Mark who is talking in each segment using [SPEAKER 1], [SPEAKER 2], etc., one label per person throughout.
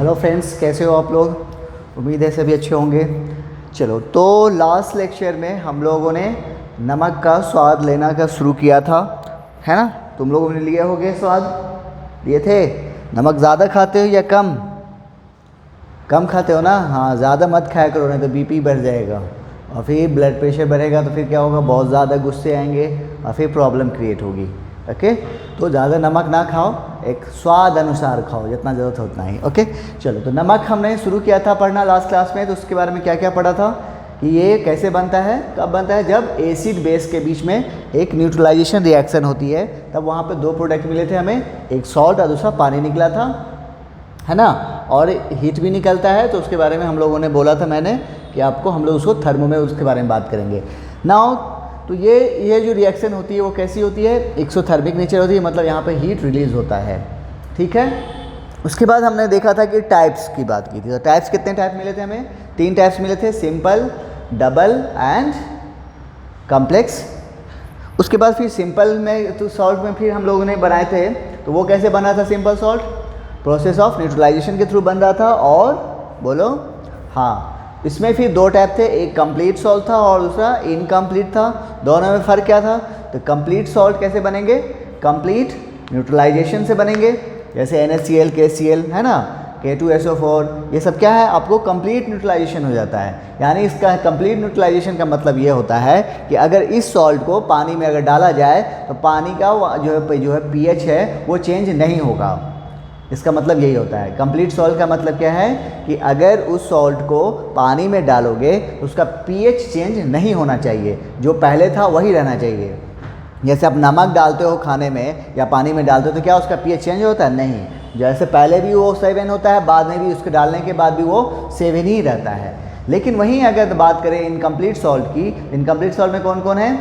[SPEAKER 1] Hello friends, कैसे हो आप लोग? उम्मीद है सभी अच्छे होंगे। चलो, तो लास्ट लेक्चर में हम लोगों ने नमक का स्वाद लेना का शुरू किया था, है ना? तुम लोगों ने लिए होंगे स्वाद, लिए थे। नमक ज़्यादा खाते हो या कम? कम खाते हो ना? हाँ, ज़्यादा मत खाया करो, नहीं तो बीपी बढ़ जाएगा और फिर ब्लड प्रेशर बढ़ेगा, तो फिर क्या होगा, बहुत ज़्यादा गुस्से आएंगे और फिर प्रॉब्लम क्रिएट होगी। ओके, तो ज़्यादा नमक ना खाओ, एक स्वाद अनुसार खाओ, जितना ज़रूरत है उतना ही। ओके, चलो, तो नमक हमने शुरू किया था पढ़ना लास्ट क्लास में। तो उसके बारे में क्या क्या पढ़ा था कि ये कैसे बनता है, कब बनता है, जब एसिड बेस के बीच में एक न्यूट्रलाइजेशन रिएक्शन होती है, तब वहाँ पे दो प्रोडक्ट मिले थे हमें, एक सॉल्ट और दूसरा पानी निकला था, है ना? और हीट भी निकलता है, तो उसके बारे में हम लोगों ने बोला था मैंने कि आपको हम लोग उसको थर्मो में उसके बारे में बात करेंगे। नाउ, तो ये जो रिएक्शन होती है वो कैसी होती है, एक्सोथर्मिक नेचर होती है, मतलब यहाँ पे हीट रिलीज होता है। ठीक है, उसके बाद हमने देखा था कि टाइप्स की बात की थी। तो टाइप्स कितने टाइप मिले थे हमें? 3 टाइप्स मिले थे, सिंपल, डबल एंड कॉम्प्लेक्स। उसके बाद फिर सिंपल में तो सॉल्ट में फिर हम लोगों ने बनाए थे, तो वो कैसे बना था simple salt? Process of neutralization के थ्रू बन रहा था। और बोलो, हाँ, इसमें फिर 2 टाइप थे, एक कंप्लीट सॉल्ट था और दूसरा इनकम्प्लीट था। दोनों में फ़र्क क्या था? तो कंप्लीट सॉल्ट कैसे बनेंगे? कंप्लीट न्यूट्रलाइजेशन से बनेंगे, जैसे NaCl, KCl, है ना, K2SO4, ये सब क्या है, आपको कंप्लीट न्यूट्रलाइजेशन हो जाता है। यानी इसका कंप्लीट न्यूट्रलाइजेशन का मतलब ये होता है कि अगर इस सॉल्ट को पानी में अगर डाला जाए तो पानी का जो है pH है वो चेंज नहीं होगा। इसका मतलब यही होता है। कंप्लीट सॉल्ट का मतलब क्या है कि अगर उस सॉल्ट को पानी में डालोगे तो उसका pH चेंज नहीं होना चाहिए, जो पहले था वही रहना चाहिए। जैसे आप नमक डालते हो खाने में या पानी में डालते हो तो क्या उसका pH चेंज होता है? नहीं, जैसे पहले भी वो 7 होता है, बाद में भी उसके डालने के बाद भी वो 7 ही रहता है। लेकिन वहीं अगर बात करें इनकम्प्लीट सॉल्ट की, इनकम्प्लीट सॉल्ट में कौन कौन है?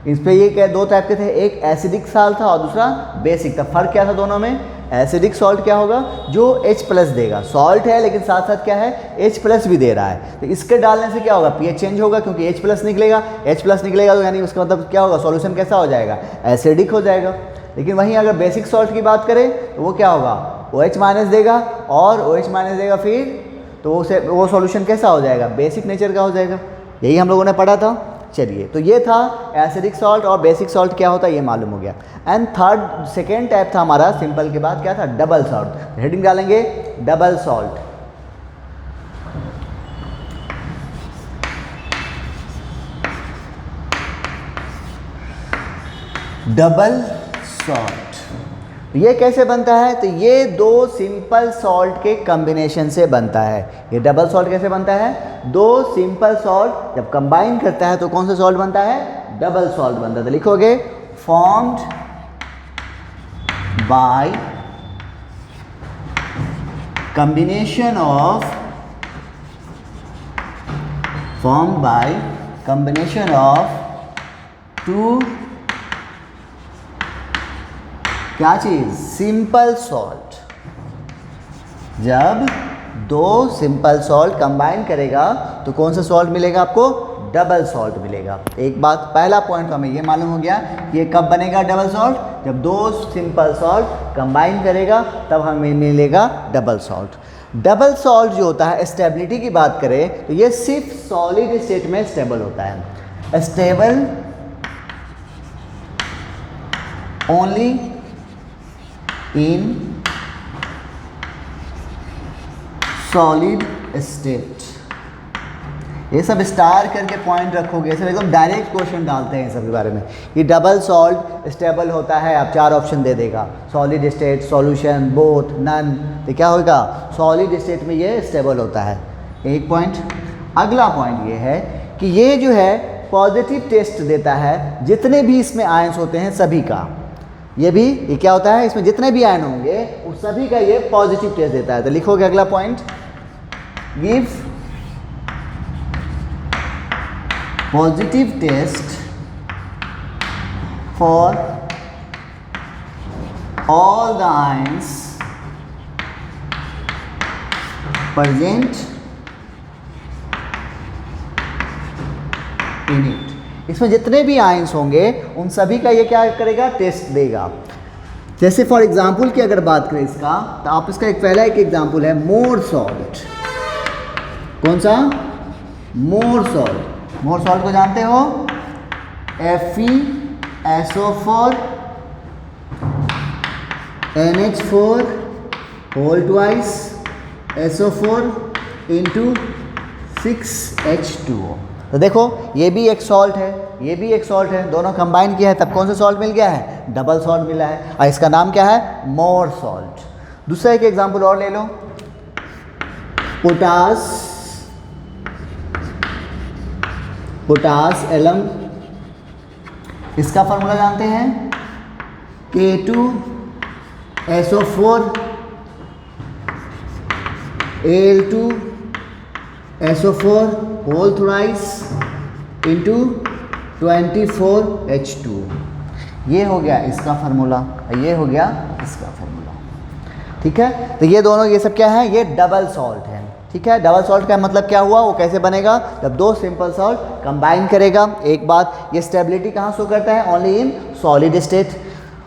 [SPEAKER 1] इस पर ये क्या 2 टाइप के थे, एक एसिडिक सॉल्ट था और दूसरा बेसिक था। फ़र्क क्या था दोनों में? एसिडिक सॉल्ट क्या होगा, जो H+ देगा, सॉल्ट है लेकिन साथ साथ क्या है, H+ भी दे रहा है। तो इसके डालने से क्या होगा, pH चेंज होगा, क्योंकि H+ निकलेगा। H+ निकलेगा तो यानी उसका मतलब क्या होगा, सॉल्यूशन कैसा हो जाएगा, एसिडिक हो जाएगा। लेकिन वहीं अगर बेसिक सॉल्ट की बात करें तो वो क्या होगा, OH- देगा, और OH- देगा फिर तो वो सॉल्यूशन कैसा हो जाएगा, बेसिक नेचर का हो जाएगा। यही हम लोगों ने पढ़ा था। चलिए, तो ये था एसिडिक सॉल्ट और बेसिक सॉल्ट क्या होता है ये मालूम हो गया। एंड सेकेंड टाइप था हमारा सिंपल के बाद क्या था, डबल सॉल्ट। हेडिंग डालेंगे डबल सॉल्ट। डबल सॉल्ट ये कैसे बनता है? तो ये 2 सिंपल सॉल्ट के कॉम्बिनेशन से बनता है। ये डबल सॉल्ट कैसे बनता है? 2 सिंपल सॉल्ट जब कंबाइन करता है तो कौन सा सॉल्ट बनता है? डबल सॉल्ट बनता है। तो लिखोगे फॉर्म्ड बाय कॉम्बिनेशन ऑफ 2 क्या चीज़, सिंपल सॉल्ट। जब 2 सिंपल सॉल्ट कंबाइन करेगा तो कौन सा सॉल्ट मिलेगा आपको? डबल सॉल्ट मिलेगा। एक बात, पहला पॉइंट हमें ये मालूम हो गया कि ये कब बनेगा डबल सॉल्ट, जब 2 सिंपल सॉल्ट कंबाइन करेगा तब हमें मिलेगा डबल सॉल्ट। डबल सॉल्ट जो होता है, स्टेबिलिटी की बात करें तो ये सिर्फ सॉलिड स्टेट में स्टेबल होता है। Stable only in solid state. ये सब स्टार करके पॉइंट रखोगे, सब एकदम डायरेक्ट क्वेश्चन डालते हैं सब के बारे में। ये डबल सॉल्ट स्टेबल होता है, आप 4 ऑप्शन दे देगा, solid state, solution, both, none. तो क्या होगा, सॉलिड स्टेट में ये स्टेबल होता है। एक पॉइंट। अगला पॉइंट ये है कि ये जो है पॉजिटिव टेस्ट देता है, जितने भी इसमें आयंस होते हैं सभी का। ये क्या होता है, इसमें जितने भी आयन होंगे उस सभी का ये पॉजिटिव टेस्ट देता है। तो लिखोगे अगला point, gives positive test for all the ions present in it. इसमें जितने भी आयंस होंगे उन सभी का ये क्या करेगा, टेस्ट देगा। जैसे फॉर एग्जाम्पल की अगर बात करें इसका, तो आप इसका एक पहला एक एग्जाम्पल है मोर सॉल्ट। कौन सा? मोर सॉल्ट। मोर सॉल्ट को जानते हो? FeSO4 NH4 whole twice SO4 into 6H2O। तो देखो ये भी एक सॉल्ट है, ये भी एक सॉल्ट है, दोनों कंबाइन किया है तब कौन सा सॉल्ट मिल गया है? डबल सॉल्ट मिला है, और इसका नाम क्या है? मोर सॉल्ट। दूसरा एक एग्जांपल और ले लो, पोटास एलम। इसका फॉर्मूला जानते हैं? K2SO4 Al2SO4 whole thrice into 24H2। ये हो गया इसका फार्मूला, ये हो गया इसका फार्मूला। ठीक है, तो ये दोनों ये सब क्या है? ये डबल सॉल्ट है। ठीक है, डबल सॉल्ट का मतलब क्या हुआ? वो कैसे बनेगा? जब दो सिंपल सॉल्ट कंबाइन करेगा। एक बात, ये स्टेबिलिटी कहाँ शो करता है? Only in solid state.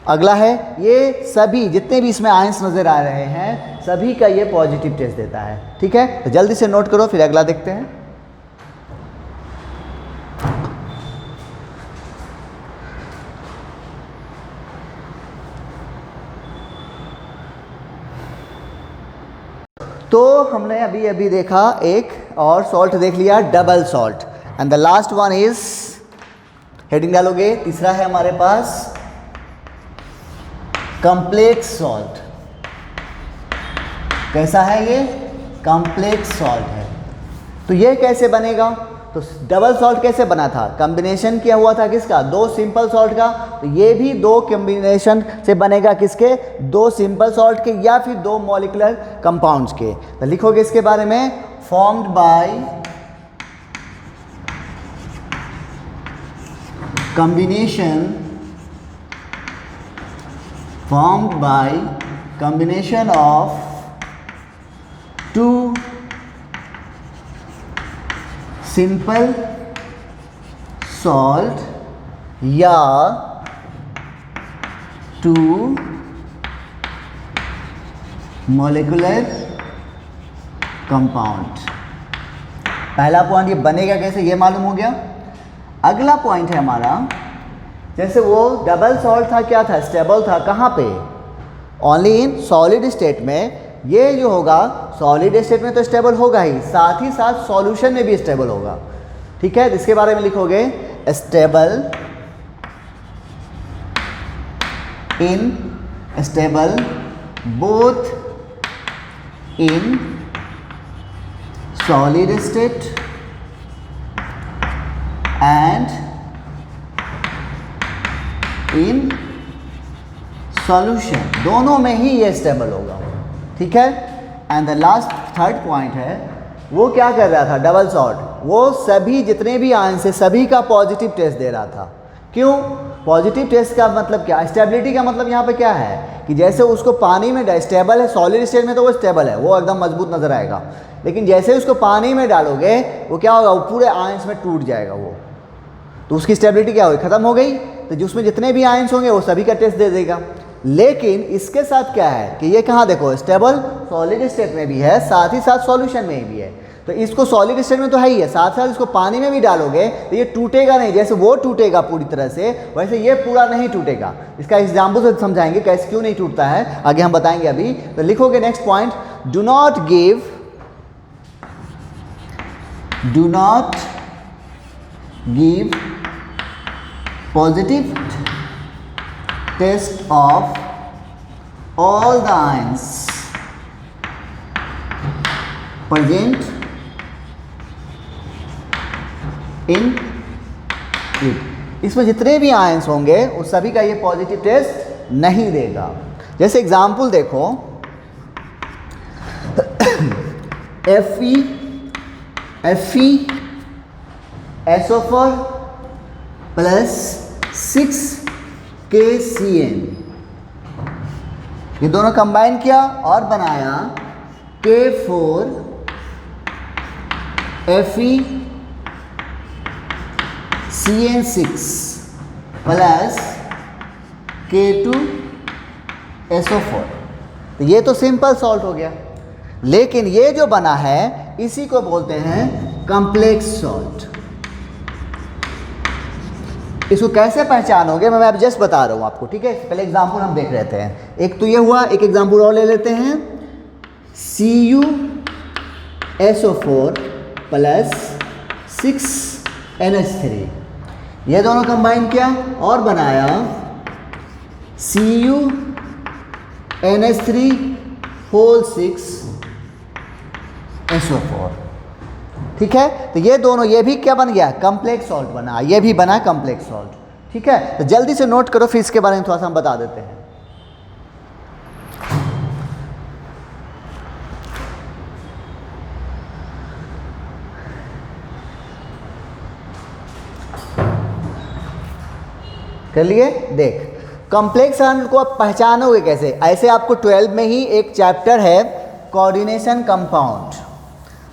[SPEAKER 1] अगला है, ये सभी जितने भी इसमें आयंस नज़र आ रहे हैं सभी का ये पॉजिटिव टेस्ट देता है। ठीक है, तो जल्दी से नोट करो, फिर अगला देखते हैं। तो हमने अभी अभी देखा एक और सॉल्ट देख लिया, double salt. And the last one is, heading डालोगे, तीसरा है हमारे पास कॉम्प्लेक्स सॉल्ट। कैसा है ये? कॉम्प्लेक्स सॉल्ट है। तो ये कैसे बनेगा? तो डबल सॉल्ट कैसे बना था? कॉम्बिनेशन किया हुआ था किसका? दो सिंपल सॉल्ट का। तो ये भी दो कॉम्बिनेशन से बनेगा किसके? दो सिंपल सॉल्ट के या फिर दो मॉलिक्यूलर कंपाउंड्स के। तो लिखोगे इसके बारे में, formed by combination of two simple salt या टू मॉलिक्यूलर कंपाउंड। पहला पॉइंट ये बनेगा कैसे, ये मालूम हो गया। अगला पॉइंट है हमारा, जैसे वो डबल सॉल्ट था, क्या था? स्टेबल था। कहाँ पे? ओनली इन सॉलिड स्टेट में। ये जो होगा सॉलिड स्टेट में तो स्टेबल होगा ही, साथ ही साथ सॉल्यूशन में भी स्टेबल होगा। ठीक है, इसके बारे में लिखोगे, stable both in solid state and in solution, दोनों में ही ये स्टेबल होगा। ठीक है, and the last third point है, वो क्या कर रहा था? डबल सॉल्ट, वो सभी जितने भी आयंस है सभी का पॉजिटिव टेस्ट दे रहा था। क्यों? पॉजिटिव टेस्ट का मतलब क्या? स्टेबिलिटी का मतलब यहाँ पे क्या है कि जैसे उसको पानी में स्टेबल है, सॉलिड स्टेट में तो वो स्टेबल है, वो एकदम मजबूत नजर आएगा। लेकिन जैसे उसको पानी में डालोगे वो क्या होगा? वो पूरे आयंस में टूट जाएगा वो, तो उसकी स्टेबिलिटी क्या होगी? खत्म हो गई। तो जो उसमें जितने भी आयंस होंगे वो सभी का टेस्ट दे देगा। लेकिन इसके साथ क्या है कि ये कहाँ देखो, स्टेबल सॉलिड स्टेट में भी है, साथ ही साथ सॉल्यूशन में भी है। तो इसको सॉलिड स्टेट में तो है ही है, साथ साथ इसको पानी में भी डालोगे तो ये टूटेगा नहीं। जैसे वो टूटेगा पूरी तरह से, वैसे ये पूरा नहीं टूटेगा। इसका एग्जाम्पल से समझाएंगे कैसे, क्यों नहीं टूटता है, आगे हम बताएंगे अभी। तो लिखोगे next point, do not give positive test of all the ions present in it। इसमें जितने भी आयंस होंगे उस सभी का ये पॉजिटिव टेस्ट नहीं देगा। जैसे एग्जाम्पल देखो, FeSO4 प्लस 6KCN, ये दोनों कंबाइन किया और बनाया K4FeCN6 प्लस K2 SO4। तो ये तो सिंपल सॉल्ट हो गया, लेकिन ये जो बना है इसी को बोलते हैं कॉम्प्लेक्स सॉल्ट। इसको कैसे पहचानोगे मैं अब जस्ट बता रहा हूँ आपको, ठीक है। पहले एग्जाम्पल हम देख रहे थे, एक तो ये हुआ, एक एग्जाम्पल और ले लेते हैं। CuSO4 प्लस 6NH3, ये दोनों कंबाइन किया और बनाया CuNH3 होल 6SO4, ठीक है। तो ये दोनों, ये भी क्या बन गया, कॉम्प्लेक्स सॉल्ट बना, ये भी बना कॉम्प्लेक्स सॉल्ट, ठीक है। तो जल्दी से नोट करो, फिर इसके बारे में थोड़ा सा हम बता देते हैं। कर लिए, देख कॉम्प्लेक्स सॉल्ट को आप पहचानोगे कैसे, ऐसे आपको 12 में ही एक चैप्टर है कोऑर्डिनेशन कंपाउंड,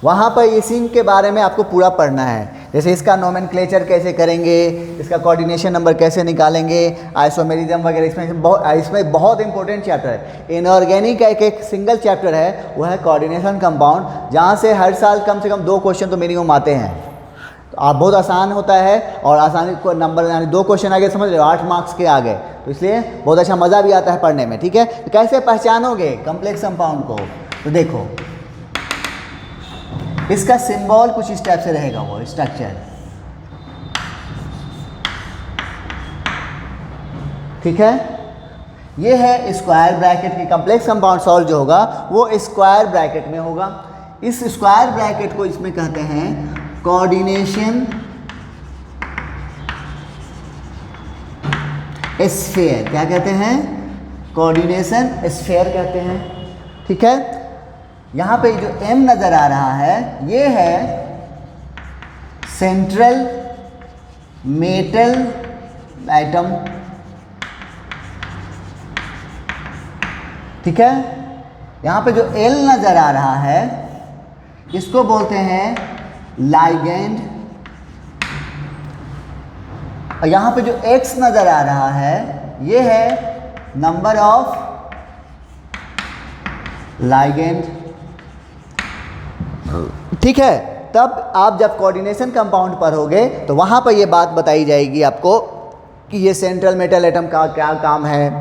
[SPEAKER 1] वहाँ पर इसी के बारे में आपको पूरा पढ़ना है। जैसे इसका नोमेनक्लेचर कैसे करेंगे, इसका कोऑर्डिनेशन नंबर कैसे निकालेंगे, आइसोमेरिज्म वगैरह, इसमें बहुत इंपॉर्टेंट चैप्टर है। इनऑर्गेनिक का एक सिंगल चैप्टर है, वो है कोऑर्डिनेशन कंपाउंड, जहाँ से हर साल कम से कम 2 क्वेश्चन तो मिनिमम आते हैं। तो आप बहुत आसान होता है, और आसानी को नंबर, यानी 2 क्वेश्चन आ गए समझ लो, 8 मार्क्स के आ गए, तो इसलिए बहुत अच्छा मज़ा भी आता है पढ़ने में, ठीक है। तो कैसे पहचानोगे कॉम्प्लेक्स कंपाउंड को, तो देखो इसका सिंबल कुछ इस टाइप से रहेगा, वो स्ट्रक्चर, ठीक है। ये है स्क्वायर ब्रैकेट की, कॉम्प्लेक्स कंपाउंड सॉल्ट जो होगा वो स्क्वायर ब्रैकेट में होगा। इस स्क्वायर ब्रैकेट को इसमें कहते हैं कोऑर्डिनेशन स्फीयर, क्या कहते हैं, कोऑर्डिनेशन स्फीयर कहते हैं, ठीक है। यहाँ पे जो M नज़र आ रहा है ये है सेंट्रल मेटल एटम, ठीक है। यहाँ पे जो L नज़र आ रहा है इसको बोलते हैं लाइगेंड, और यहाँ पे जो X नज़र आ रहा है ये है नंबर ऑफ लाइगेंड, ठीक है। तब आप जब कोऑर्डिनेशन कंपाउंड पढ़ोगे तो वहाँ पर ये बात बताई जाएगी आपको कि ये सेंट्रल मेटल एटम का क्या काम है,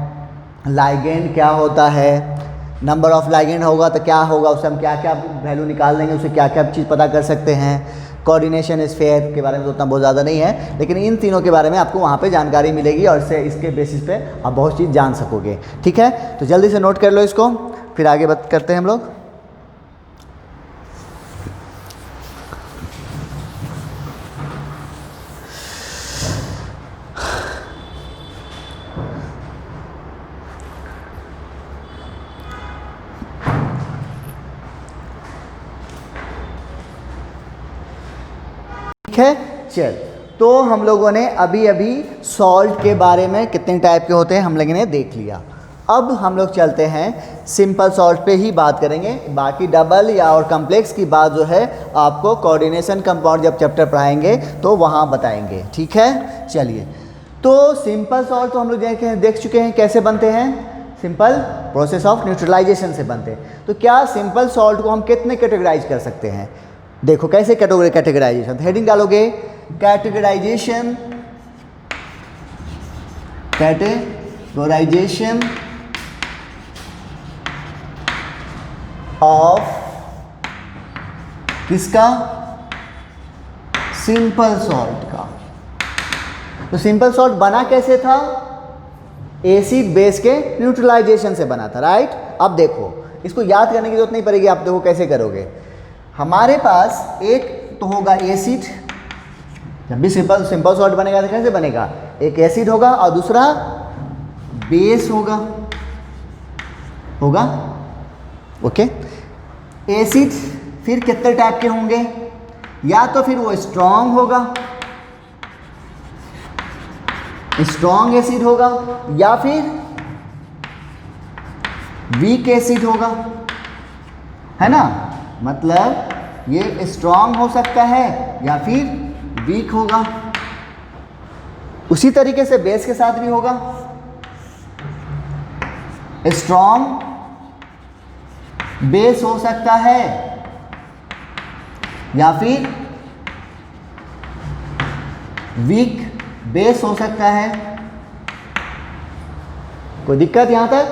[SPEAKER 1] लाइगेंड क्या होता है, नंबर ऑफ लाइगेंड होगा तो क्या होगा, उससे हम क्या क्या वैल्यू निकाल देंगे, उससे क्या क्या चीज़ पता कर सकते हैं। कोऑर्डिनेशन स्फीयर के बारे में तो उतना बहुत ज़्यादा नहीं है, लेकिन इन तीनों के बारे में आपको वहाँ पे जानकारी मिलेगी, और इसके बेसिस पे आप बहुत चीज़ जान सकोगे, ठीक है। तो जल्दी से नोट कर लो इसको, फिर आगे बात करते हैं हम लोग। ठीक है, चल। तो हम लोगों ने अभी अभी सॉल्ट के बारे में कितने टाइप के होते हैं हम लोगों ने देख लिया। अब हम लोग चलते हैं सिंपल सॉल्ट पे ही बात करेंगे, बाकी डबल या और कॉम्प्लेक्स की बात जो है आपको कोऑर्डिनेशन कंपाउंड जब चैप्टर पढ़ाएंगे तो वहाँ बताएंगे, ठीक है। चलिए, तो सिंपल सॉल्ट तो हम लोग देख चुके हैं कैसे बनते हैं, सिंपल प्रोसेस ऑफ न्यूट्रलाइजेशन से बनते हैं। तो क्या सिंपल सॉल्ट को हम कितने कैटेगराइज कर सकते हैं, देखो कैसे कैटेगराइजेशन, हेडिंग डालोगे कैटेगराइजेशन, कैटेगराइजेशन ऑफ किसका, सिंपल सॉल्ट का। तो सिंपल सॉल्ट बना कैसे था, एसिड बेस के न्यूट्रलाइजेशन से बना था, राइट। अब देखो इसको याद करने की जरूरत नहीं पड़ेगी, आप देखो कैसे करोगे। हमारे पास एक तो होगा एसिड, जब भी सिंपल सॉल्ट बनेगा तो कैसे बनेगा, एक एसिड होगा और दूसरा बेस होगा ओके। एसिड फिर कितने टाइप के होंगे, या तो फिर वो स्ट्रॉन्ग होगा, स्ट्रॉन्ग एसिड होगा, या फिर वीक एसिड होगा, है ना। मतलब ये स्ट्रॉन्ग हो सकता है या फिर वीक होगा। उसी तरीके से बेस के साथ भी होगा, स्ट्रॉन्ग बेस हो सकता है या फिर वीक बेस हो सकता है। कोई दिक्कत यहां तक?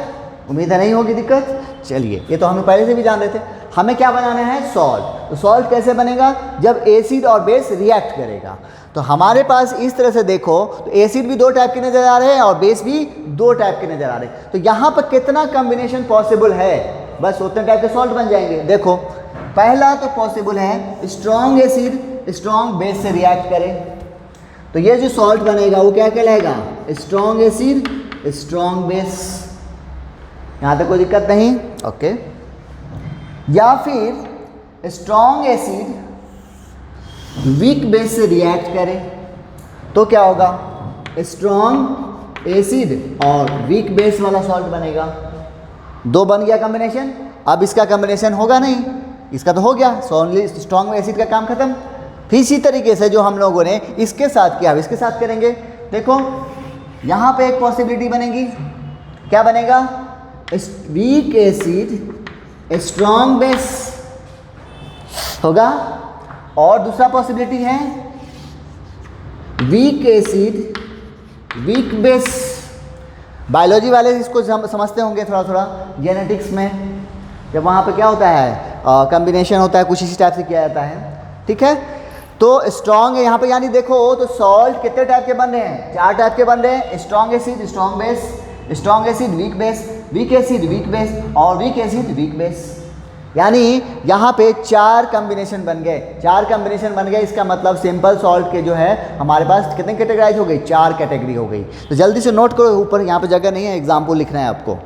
[SPEAKER 1] उम्मीद है नहीं होगी दिक्कत। चलिए, ये तो हमें पहले से भी जान रहे थे। हमें क्या बनाना है? सॉल्ट। तो सॉल्ट कैसे बनेगा? जब एसिड और बेस रिएक्ट करेगा। तो हमारे पास इस तरह से देखो तो एसिड भी दो टाइप के नज़र आ रहे हैं और बेस भी दो टाइप के नज़र आ रहे हैं। तो यहाँ पर कितना कॉम्बिनेशन पॉसिबल है? बस उतने टाइप के सॉल्ट बन जाएंगे। देखो, पहला तो पॉसिबल है स्ट्रॉन्ग एसिड स्ट्रॉन्ग बेस से रिएक्ट करे, तो ये जो सॉल्ट बनेगा वो क्या कहलाएगा? Strong acid strong base. यहाँ तक कोई दिक्कत नहीं? ओके। या फिर स्ट्रॉन्ग एसिड वीक बेस से रिएक्ट करे तो क्या होगा? स्ट्रॉन्ग एसिड और वीक बेस वाला सॉल्ट बनेगा। दो बन गया कॉम्बिनेशन। अब इसका कॉम्बिनेशन होगा नहीं, इसका तो हो गया, ओनली स्ट्रॉन्ग एसिड का काम खत्म। फिर इसी तरीके से जो हम लोगों ने इसके साथ किया, अब इसके साथ करेंगे। देखो, यहाँ पे एक पॉसिबिलिटी बनेगी। क्या बनेगा? वीक एसिड स्ट्रॉन्ग बेस होगा। और दूसरा पॉसिबिलिटी है weak acid weak base. Biology वाले इसको समझते होंगे थोड़ा थोड़ा, जेनेटिक्स में जब वहाँ पे क्या होता है, कॉम्बिनेशन होता है, कुछ इसी टाइप से किया जाता है। ठीक है, तो स्ट्रॉन्ग है यहाँ पे, यानी देखो तो सॉल्ट कितने टाइप के बन रहे हैं? चार टाइप के बन रहे हैं। Strong acid strong base, strong acid weak base, weak acid weak base और वीक एसिड वीक बेस। यानी यहाँ पे चार कॉम्बिनेशन बन गए। चार कॉम्बिनेशन बन गए, इसका मतलब सिंपल सॉल्ट के जो है हमारे पास कितने कैटेगराइज हो गई? चार कैटेगरी हो गई। तो जल्दी से नोट करो, ऊपर यहाँ पे जगह नहीं है, एग्जाम्पल लिखना है आपको।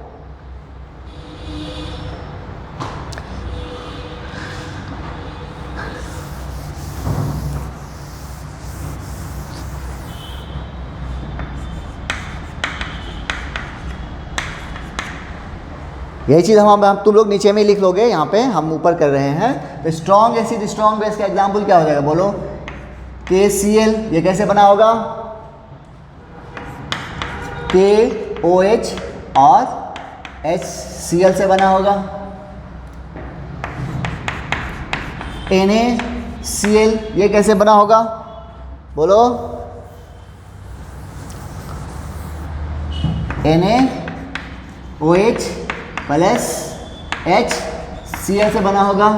[SPEAKER 1] यही चीज़ हम तुम लोग नीचे में ही लिख लोगे, यहाँ पे हम ऊपर कर रहे हैं। तो स्ट्रॉन्ग एसिड स्ट्रॉन्ग बेस का एग्जांपल क्या हो जाएगा? बोलो। KCl, ये कैसे बना होगा? KOH और HCl से बना होगा। NaCl, ये कैसे बना होगा? बोलो। NaOH प्लस HCl से बना होगा।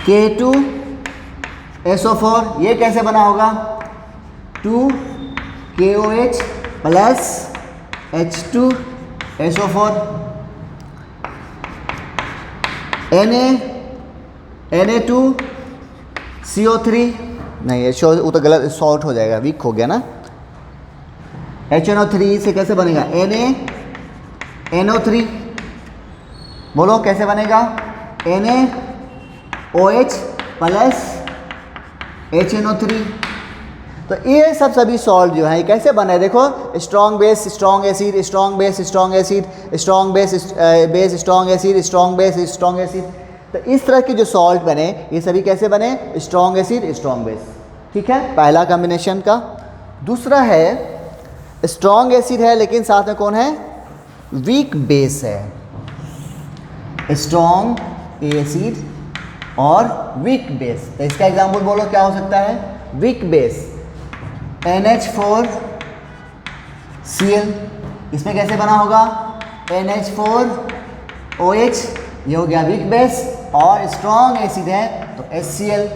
[SPEAKER 1] K2SO4, ये कैसे बना होगा? 2KOH plus H2SO4। Na2CO3, नहीं ये वो तो गलत, सॉल्ट हो जाएगा, वीक हो गया ना। HNO3 से कैसे बनेगा? NaNO3। बोलो कैसे बनेगा? NaOH plus HNO3। तो ये सब सभी सॉल्ट जो है कैसे बने? देखो, strong base strong acid strong base strong acid strong base base strong acid strong base strong acid. तो इस तरह के जो सॉल्ट बने ये सभी कैसे बने? Strong acid strong base. ठीक है, पहला कॉम्बिनेशन का। दूसरा है स्ट्रॉन्ग एसिड है लेकिन साथ में कौन है? वीक बेस है। स्ट्रॉन्ग एसिड और वीक बेस। तो इसका एग्जांपल बोलो क्या हो सकता है? वीक बेस NH4Cl, इसमें कैसे बना होगा? NH4OH, ये हो गया वीक बेस। और स्ट्रॉन्ग एसिड है तो HCl।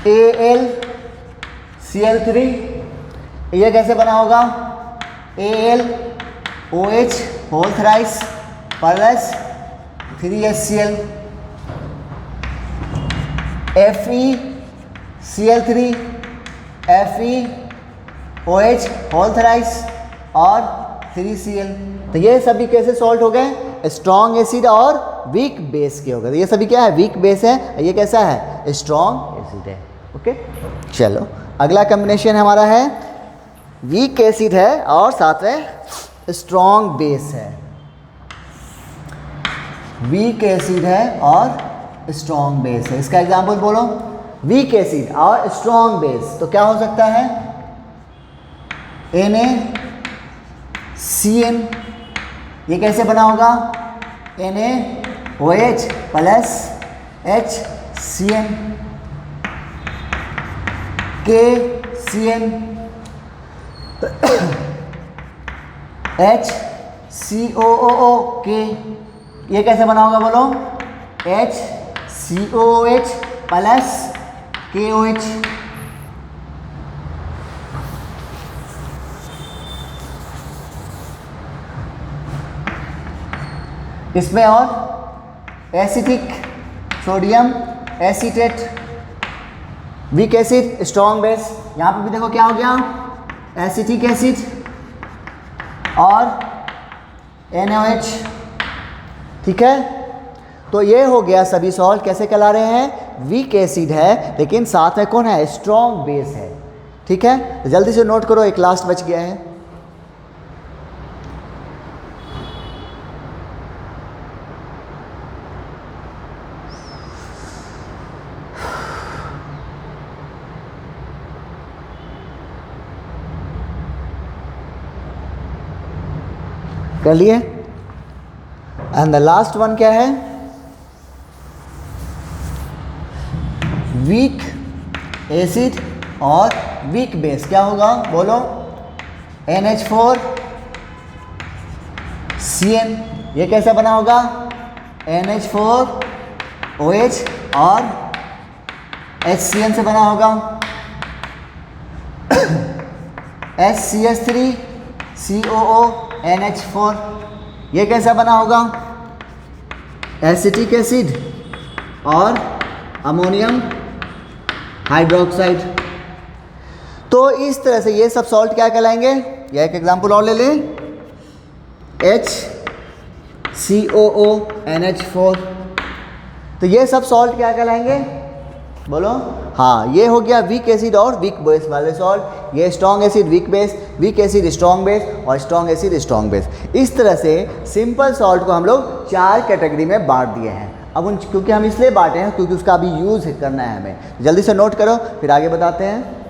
[SPEAKER 1] AlCl3, ये कैसे बना होगा? AlOH whole thrice plus 3HCl। FeCl3 FeOH whole thrice और 3Cl। तो ये सभी कैसे सॉल्ट हो गए? स्ट्रॉन्ग एसिड और वीक बेस के हो गए। ये सभी क्या है? वीक बेस है। ये कैसा है? स्ट्रॉन्ग एसिड है। ओके, चलो अगला कॉम्बिनेशन हमारा है वीक एसिड है और साथ में स्ट्रॉन्ग बेस है। वीक एसिड है और स्ट्रॉन्ग बेस है। इसका एग्जांपल बोलो। वीक एसिड और स्ट्रॉन्ग बेस तो क्या हो सकता है? CN, ये कैसे बना होगा? NaOH plus HCN, KCN, HCOOO, K, ये कैसे बना होगा बोलो? HCOOH plus KOH। इसमें और acetic sodium acetate, weak acid strong base, यहाँ पे भी देखो क्या हो गया? एसिटिक एसिड और NaOH, ठीक है। तो ये हो गया सभी सॉल्ट कैसे कहला रहे हैं? वीक एसिड है लेकिन साथ में कौन है? स्ट्रॉन्ग बेस है, ठीक है। जल्दी से नोट करो, एक लास्ट बच गया है। कर लिए? एंड द लास्ट वन क्या है? वीक एसिड और वीक बेस क्या होगा बोलो? NH4CN, ये कैसे बना होगा? NH4OH और HCN से बना होगा। HCH3COO NH4, ये कैसा बना होगा? एसिटिक एसिड और अमोनियम हाइड्रोक्साइड। तो इस तरह से ये सब सॉल्ट क्या कहलाएंगे? या एक एग्जांपल और ले लें, HCOO NH4, तो ये सब सॉल्ट क्या कहलाएंगे बोलो? हाँ, ये हो गया वीक एसिड और वीक बेस वाले सॉल्ट। ये strong acid weak base, weak acid strong base और स्ट्रॉन्ग एसिड स्ट्रॉन्ग बेस। इस तरह से सिंपल सॉल्ट को हम लोग 4 कैटेगरी में बांट दिए हैं। अब उन क्योंकि हम इसलिए बांटे हैं क्योंकि उसका अभी यूज़ करना है हमें। जल्दी से नोट करो फिर आगे बताते हैं।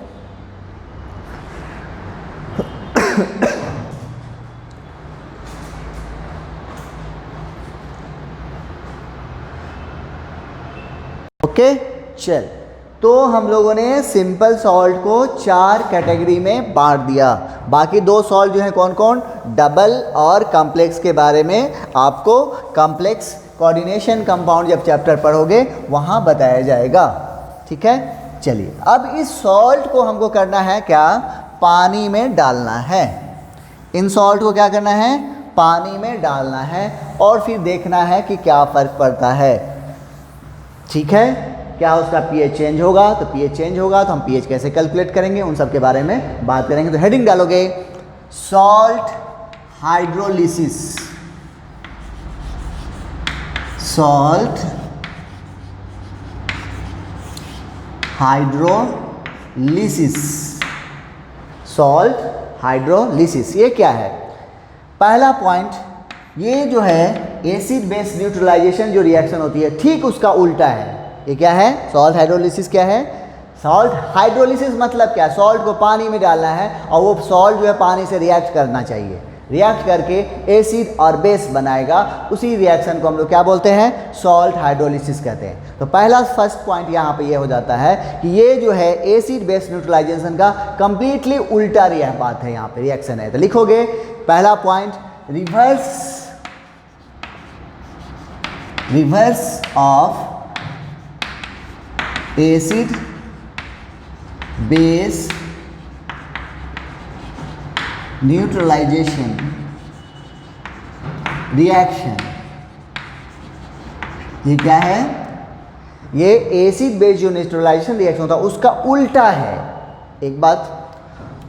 [SPEAKER 1] ओके, चल, तो हम लोगों ने सिंपल सॉल्ट को 4 कैटेगरी में बांट दिया। बाकी 2 सॉल्ट जो हैं कौन कौन? डबल और कॉम्प्लेक्स के बारे में आपको कॉम्प्लेक्स कोऑर्डिनेशन कंपाउंड जब चैप्टर पढ़ोगे वहाँ बताया जाएगा, ठीक है। चलिए, अब इस सॉल्ट को हमको करना है क्या? पानी में डालना है। इन सॉल्ट को क्या करना है? पानी में डालना है और फिर देखना है कि क्या फ़र्क पड़ता है, ठीक है। क्या उसका पीएच चेंज होगा? तो पीएच चेंज होगा तो हम पीएच कैसे कैलकुलेट करेंगे उन सब के बारे में बात करेंगे। तो हेडिंग डालोगे salt hydrolysis, salt hydrolysis, salt hydrolysis. ये क्या है? पहला पॉइंट, ये जो है एसिड बेस न्यूट्रलाइजेशन जो रिएक्शन होती है ठीक उसका उल्टा है। ये क्या है? सॉल्ट हाइड्रोलिसिस क्या है? सॉल्ट हाइड्रोलिसिस मतलब क्या? सॉल्ट को पानी में डालना है और वो सॉल्ट जो है पानी से रिएक्ट करना चाहिए, रिएक्ट करके एसिड और बेस बनाएगा। उसी रिएक्शन को हम लोग क्या बोलते हैं? सॉल्ट हाइड्रोलिसिस कहते हैं। तो पहला फर्स्ट पॉइंट यहाँ पे ये हो जाता है कि ये जो है एसिड बेस न्यूट्रलाइजेशन का कंप्लीटली उल्टा बात है, यहाँ पे रिएक्शन है। तो लिखोगे पहला point, reverse of acid base neutralisation reaction. ये क्या है? ये एसिड बेस जो न्यूट्रलाइजेशन रिएक्शन होता है उसका उल्टा है। एक बात,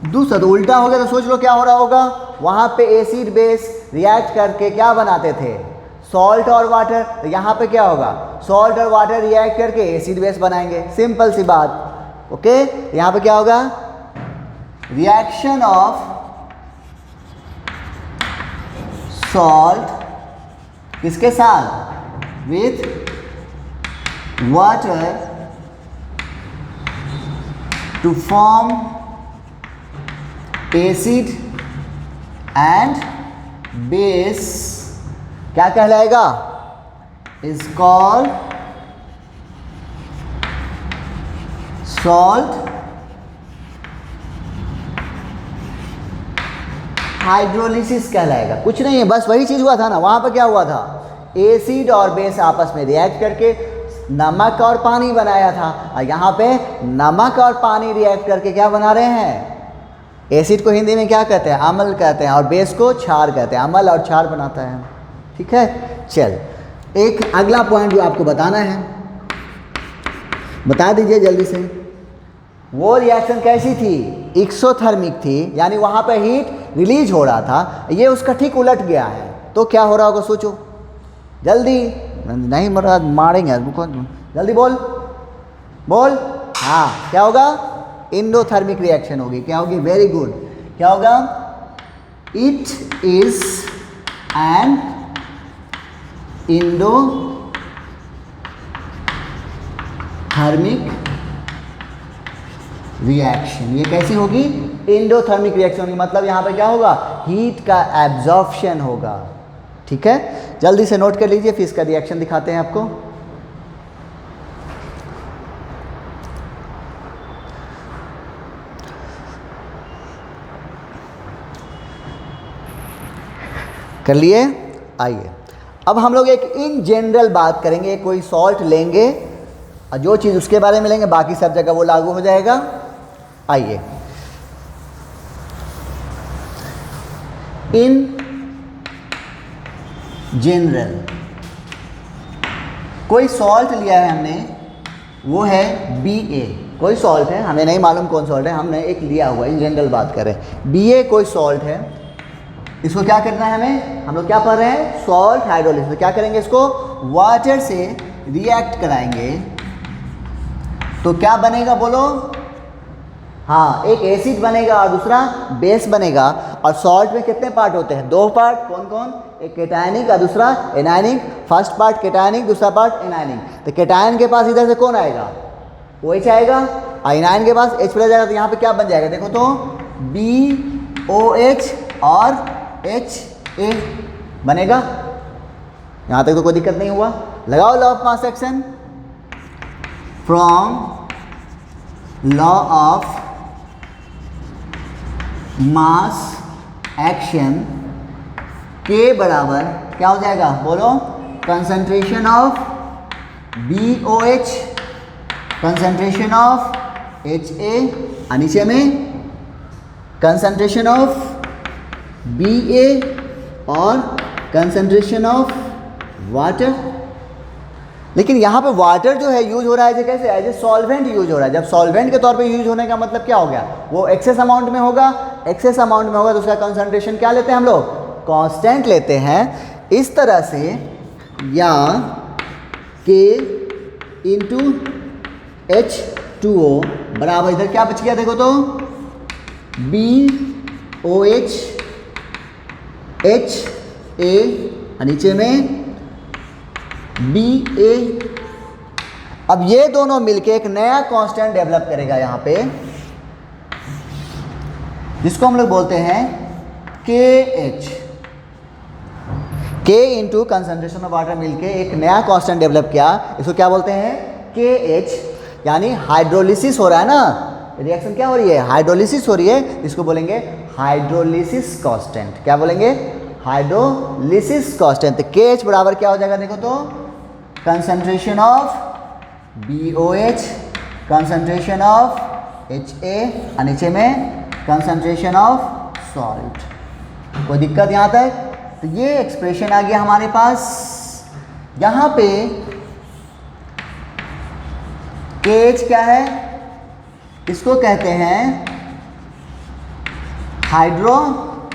[SPEAKER 1] दूसरा तो उल्टा हो गया तो सोच लो क्या हो रहा होगा? वहां पे एसिड बेस रिएक्ट करके क्या बनाते थे? सॉल्ट और वाटर। तो यहाँ पे क्या होगा? सॉल्ट और वाटर रिएक्ट करके एसिड बेस बनाएंगे, सिंपल सी बात। ओके, यहाँ पे क्या होगा? रिएक्शन ऑफ सॉल्ट किसके साथ? With water to form acid and base क्या कहलाएगा? इज कॉल्ड सॉल्ट हाइड्रोलिसिस कहलाएगा। कुछ नहीं है, बस वही चीज हुआ था ना। वहां पर क्या हुआ था? एसिड और बेस आपस में रिएक्ट करके नमक और पानी बनाया था, और यहाँ पे नमक और पानी रिएक्ट करके क्या बना रहे हैं? एसिड को हिंदी में क्या कहते हैं? अम्ल कहते हैं, और बेस को क्षार कहते हैं। अम्ल और क्षार बनाता है। ठीक है, चल एक अगला पॉइंट जो आपको बताना है, बता दीजिए जल्दी से। वो रिएक्शन कैसी थी? एक्सोथर्मिक थी, यानी वहाँ पे हीट रिलीज हो रहा था। ये उसका ठीक उलट गया है, तो क्या हो रहा होगा सोचो जल्दी। नहीं मारेंगे, जल्दी बोल बोल। हाँ, क्या होगा? इंडोथर्मिक रिएक्शन होगी। क्या होगी? Very good. क्या होगा? It is an endothermic reaction. ये कैसी होगी? इंडोथर्मिक रिएक्शन होगी। मतलब यहाँ पे क्या होगा? हीट का एब्जॉर्प्शन होगा। ठीक है, जल्दी से नोट कर लीजिए, फिर इसका रिएक्शन दिखाते हैं आपको। कर लिए? आइए अब हम लोग एक इन जनरल बात करेंगे। कोई सॉल्ट लेंगे और जो चीज़ उसके बारे में लेंगे बाकी सब जगह वो लागू हो जाएगा। आइए, इन जनरल कोई सॉल्ट लिया है हमने, वो है BA। कोई सॉल्ट है, हमें नहीं मालूम कौन सॉल्ट है, हमने एक लिया हुआ। इन जनरल बात करें, BA कोई सॉल्ट है। इसको क्या करना है हमें? हम लोग क्या पढ़ रहे हैं? Salt hydrolysis. तो क्या करेंगे? इसको वाटर से रिएक्ट कराएंगे तो क्या बनेगा बोलो? हाँ, एक एसिड बनेगा और दूसरा बेस बनेगा। और सॉल्ट में कितने पार्ट होते हैं? 2 पार्ट। कौन कौन? एक केटायनिक और दूसरा एनायनिक। फर्स्ट पार्ट केटायनिक, दूसरा पार्ट एनायनिक। तो केटायन के पास इधर से कौन आएगा? OH आएगा, और एनायन के पास H प्लस जाएगा। तो यहाँ पे क्या बन जाएगा? देखो तो BOH और HA बनेगा। यहाँ तक तो कोई दिक्कत नहीं हुआ। लगाओ law of mass action. From law of mass action K बराबर क्या हो जाएगा? बोलो। Concentration of BOH, concentration of HA, और नीचे में कंसंट्रेशन ऑफ BA और कंसंट्रेशन ऑफ वाटर। लेकिन यहाँ पे वाटर जो है यूज हो रहा है कैसे? एज ए सॉल्वेंट यूज हो रहा है। जब सॉल्वेंट के तौर पे यूज होने का मतलब क्या हो गया? वो एक्सेस अमाउंट में होगा। एक्सेस अमाउंट में होगा तो उसका कंसंट्रेशन क्या लेते हैं हम लोग? कांस्टेंट लेते हैं। इस तरह से या K इंटू H2O बराबर इधर क्या बच गया? देखो तो BOH HA, नीचे में BA। अब ये दोनों मिलके एक नया कांस्टेंट डेवलप करेगा यहाँ पे, जिसको हम लोग बोलते हैं KH। K into concentration of water मिलके एक नया कांस्टेंट डेवलप किया। इसको क्या बोलते हैं? KH। यानी हाइड्रोलिसिस हो रहा है ना, रिएक्शन क्या हो रही है? हाइड्रोलिसिस हो रही है। इसको बोलेंगे हाइड्रोलिसिस कांस्टेंट। क्या बोलेंगे? Hydrolysis constant. तो KH बराबर क्या हो जाएगा? देखो तो concentration of BOH, concentration of HA, और नीचे में कंसंट्रेशन ऑफ सॉल्ट। कोई दिक्कत यहाँ तक? तो ये एक्सप्रेशन आ गया हमारे पास। यहाँ पे KH क्या है? इसको कहते हैं हाइड्रोलिसिस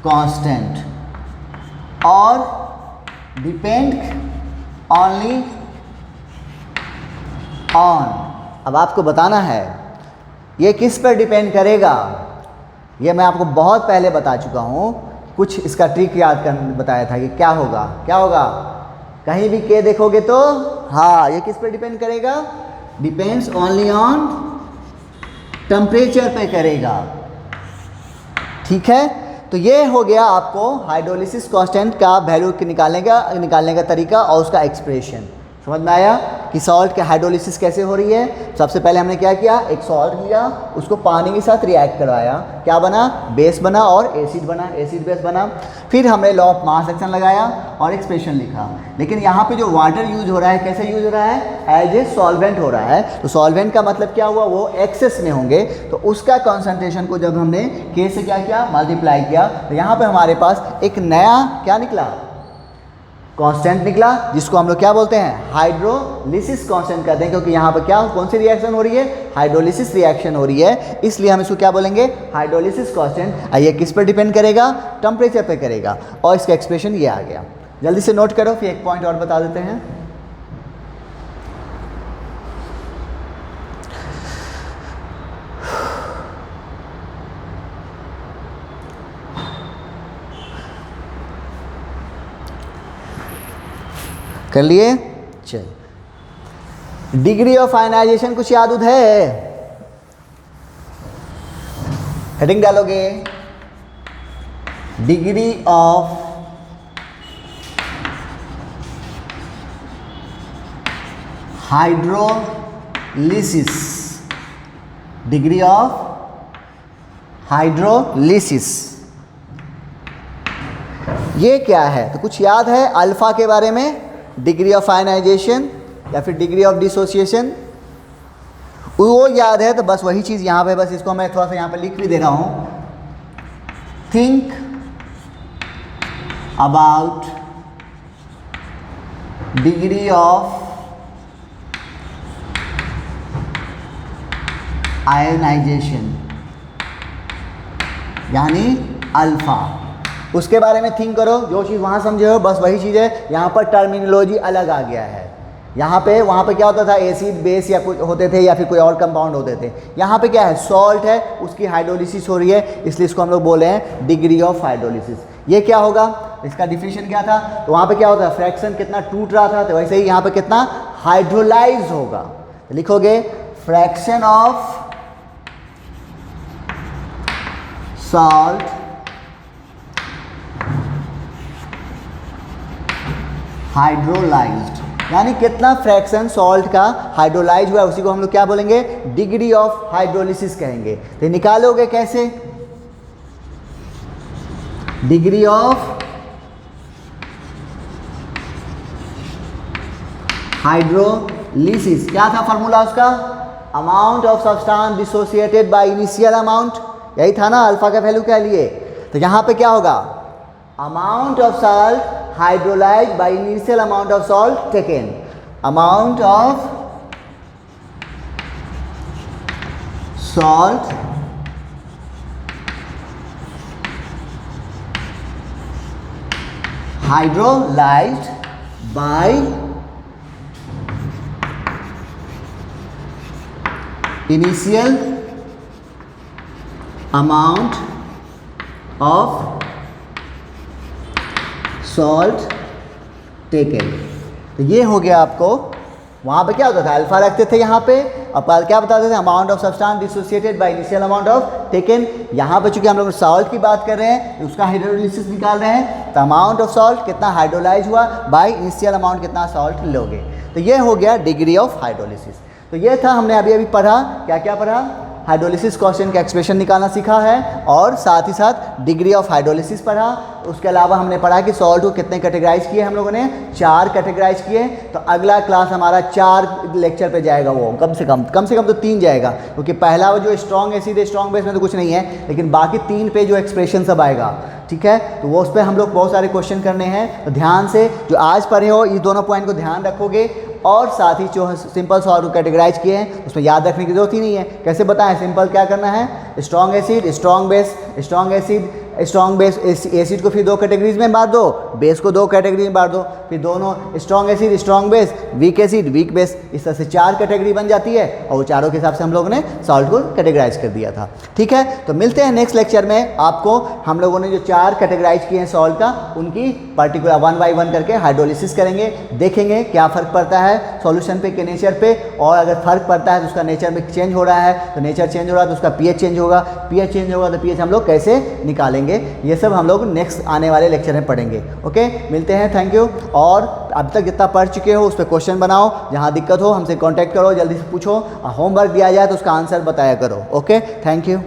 [SPEAKER 1] कांस्टेंट, और डिपेंड ओनली ऑन। अब आपको बताना है ये किस पर डिपेंड करेगा। ये मैं आपको बहुत पहले बता चुका हूँ। कुछ इसका ट्रिक याद कर बताया था कि क्या होगा। क्या होगा? कहीं भी K देखोगे तो हाँ, ये किस पर डिपेंड करेगा? डिपेंड्स ओनली ऑन टेम्परेचर पे करेगा। ठीक है, तो ये हो गया आपको हाइड्रोलिसिस कांस्टेंट का वैल्यू निकालने का तरीका और उसका एक्सप्रेशन। समझ में आया कि सॉल्ट के हाइड्रोलिसिस कैसे हो रही है। सबसे पहले हमने क्या किया, एक सॉल्ट लिया, उसको पानी के साथ रिएक्ट करवाया, क्या बना, बेस बना और एसिड बना, एसिड बेस बना। फिर हमने लॉ ऑफ मास एक्शन लगाया और एक्सप्रेशन लिखा। लेकिन यहाँ पे जो वाटर यूज हो रहा है, कैसे यूज हो रहा है, एज ए सॉल्वेंट हो रहा है। तो सॉल्वेंट का मतलब क्या हुआ, वो एक्सेस में होंगे, तो उसका कॉन्सेंट्रेशन को जब हमने के से क्या किया, मल्टीप्लाई किया, तो यहाँ पे हमारे पास एक नया क्या निकला, कांस्टेंट निकला, जिसको हम लोग क्या बोलते हैं, हाइड्रोलिसिस कांस्टेंट कहते हैं। क्योंकि यहाँ पर क्या, कौन सी रिएक्शन हो रही है, हाइड्रोलिसिस रिएक्शन हो रही है, इसलिए हम इसको क्या बोलेंगे, हाइड्रोलिसिस कांस्टेंट। ये किस पर डिपेंड करेगा, टेम्परेचर पे करेगा। और इसका एक्सप्रेशन ये आ गया। जल्दी से नोट करो, फिर एक पॉइंट और बता देते हैं। कर लिए, चल। डिग्री ऑफ आयनाइजेशन कुछ याद उद है, हेडिंग डालोगे, degree of hydrolysis, degree of hydrolysis ये क्या है, तो कुछ याद है अल्फा के बारे में, डिग्री ऑफ आयनाइजेशन या फिर डिग्री ऑफ डिसोसिएशन, वो याद है तो बस वही चीज़ यहाँ पे, बस इसको मैं थोड़ा सा यहाँ पे लिख भी दे रहा हूँ। Think about degree of ionisation यानी अल्फा, उसके बारे में थिंक करो। जो चीज़ वहाँ समझे हो बस वही चीज़ है, यहाँ पर टर्मिनोलॉजी अलग आ गया है। यहाँ पे वहाँ पे क्या होता था, एसिड बेस या कुछ होते थे या फिर कोई और कंपाउंड होते थे। यहाँ पे क्या है, सॉल्ट है, उसकी हाइड्रोलिसिस हो रही है, इसलिए इसको हम लोग बोले हैं डिग्री ऑफ हाइड्रोलिसिस। ये क्या होगा, इसका डिफिनेशन क्या था, तो वहाँ पे क्या होता है, फ्रैक्शन कितना टूट रहा था, तो वैसे ही यहाँ पे कितना हाइड्रोलाइज होगा। तो लिखोगे फ्रैक्शन ऑफ सॉल्ट हाइड्रोलाइज्ड, यानी कितना फ्रैक्शन सॉल्ट का हाइड्रोलाइज हुआ है, उसी को हम लोग क्या बोलेंगे, डिग्री ऑफ हाइड्रोलिसिस कहेंगे। तो निकालोगे कैसे, डिग्री ऑफ हाइड्रोलिसिस, क्या था फॉर्मूला उसका, amount of substance dissociated by initial amount, यही था ना अल्फा का वैल्यू क्या लिए। तो यहाँ पे क्या होगा, amount of salt hydrolyzed by initial amount of salt taken, amount of salt hydrolyzed by initial amount of salt taken. तो ये हो गया आपको, वहाँ पे क्या होता था, अल्फा रखते थे यहाँ पे, अब क्या बताते थे, amount of substance dissociated by initial amount of taken. यहाँ पे चूंकि हम लोग सॉल्ट की बात कर रहे हैं, उसका हाइड्रोलिसिस निकाल रहे हैं, तो अमाउंट ऑफ सॉल्ट कितना हाइड्रोलाइज हुआ बाय इनिशियल अमाउंट कितना सॉल्ट लोगे, तो ये हो गया डिग्री ऑफ हाइड्रोलिसिस। तो ये था, हमने अभी पढ़ा, क्या क्या पढ़ा, हाइड्रोलिसिस कांस्टेंट का एक्सप्रेशन निकालना सीखा है और साथ ही साथ डिग्री ऑफ हाइड्रोलिसिस पढ़ा। उसके अलावा हमने पढ़ा कि सॉल्ट को कितने कैटेगराइज किए हम लोगों ने, 4 कैटेगराइज किए। तो अगला क्लास हमारा 4 लेक्चर पे जाएगा, वो कम से कम तो 3 जाएगा, क्योंकि पहला वो जो स्ट्रॉन्ग एसिड है, स्ट्रॉन्ग बेस में तो कुछ नहीं है, लेकिन बाकी 3 पे जो एक्सप्रेशन सब आएगा, ठीक है, तो वो उस पर हम लोग बहुत सारे क्वेश्चन करने हैं। तो ध्यान से जो आज पढ़े हो, इस दोनों पॉइंट को ध्यान रखोगे और साथ ही जो सिंपल सॉल्ट कैटेगराइज किए हैं उसमें याद रखने की जरूरत ही नहीं है। कैसे बताएं, सिंपल क्या करना है, strong acid, strong base, strong acid, strong base, acid को फिर 2 कैटेगरीज में बांट दो, बेस को 2 कैटेगरी में बांट दो, फिर दोनों strong acid, strong base, weak acid, weak base, इस तरह से 4 कैटेगरी बन जाती है और वो चारों के हिसाब से हम लोगों ने सॉल्ट को कैटेगराइज कर दिया था। ठीक है, तो मिलते हैं नेक्स्ट लेक्चर में। आपको हम लोगों ने जो 4 कैटेगराइज किए हैं सॉल्ट का, उनकी पर्टिकुलर 1 बाय 1 करके हाइड्रोलिसिस करेंगे, देखेंगे क्या फ़र्क पड़ता है सॉल्यूशन पे के नेचर पे, और अगर फर्क पड़ता है तो उसका नेचर में चेंज हो रहा है, तो नेचर चेंज हो रहा है तो उसका पीएच चेंज होगा, पीएच चेंज होगा तो पीएच हम लोग कैसे निकालेंगे, ये सब हम लोग नेक्स्ट आने वाले लेक्चर में पढ़ेंगे। ओके, मिलते हैं, थैंक यू। और अब तक जितना पढ़ चुके हो उस पर क्वेश्चन बनाओ, जहाँ दिक्कत हो हमसे कॉन्टैक्ट करो, जल्दी से पूछो, होमवर्क दिया जाए तो उसका आंसर बताया करो। Okay, thank you.